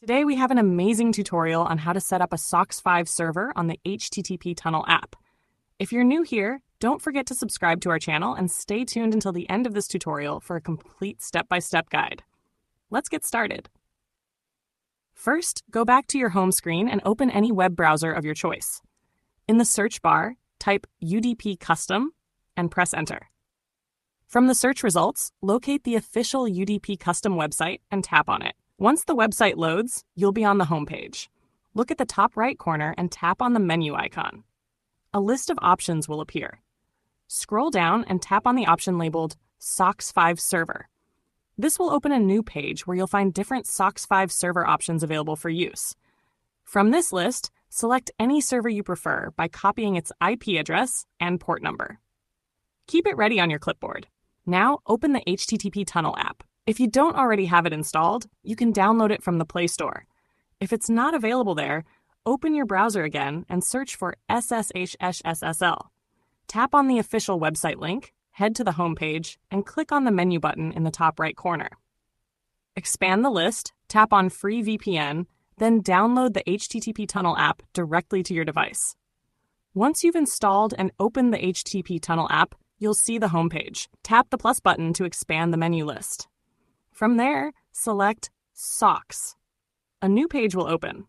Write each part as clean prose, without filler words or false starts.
Today we have an amazing tutorial on how to set up a SOCKS5 server on the HTTP Tunnel app. If you're new here, don't forget to subscribe to our channel and stay tuned until the end of this tutorial for a complete step-by-step guide. Let's get started. First, go back to your home screen and open any web browser of your choice. In the search bar, type UDP Custom and press Enter. From the search results, locate the official UDP Custom website and tap on it. Once the website loads, you'll be on the home page. Look at the top right corner and tap on the menu icon. A list of options will appear. Scroll down and tap on the option labeled SOCKS5 Server. This will open a new page where you'll find different SOCKS5 server options available for use. From this list, select any server you prefer by copying its IP address and port number. Keep it ready on your clipboard. Now open the HTTP Tunnel app. If you don't already have it installed, you can download it from the Play Store. If it's not available there, open your browser again and search for SSHSSL. Tap on the official website link, head to the home page, and click on the menu button in the top right corner. Expand the list, tap on Free VPN, then download the HTTP Tunnel app directly to your device. Once you've installed and opened the HTTP Tunnel app, you'll see the home page. Tap the plus button to expand the menu list. From there, select SOCKS. A new page will open.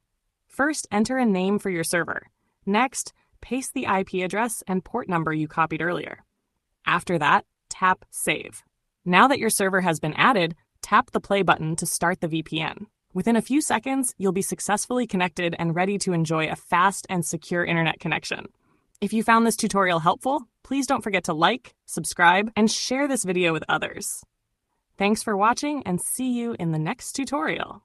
First, enter a name for your server. Next, paste the IP address and port number you copied earlier. After that, tap Save. Now that your server has been added, tap the play button to start the VPN. Within a few seconds, you'll be successfully connected and ready to enjoy a fast and secure internet connection. If you found this tutorial helpful, please don't forget to like, subscribe, and share this video with others. Thanks for watching and see you in the next tutorial.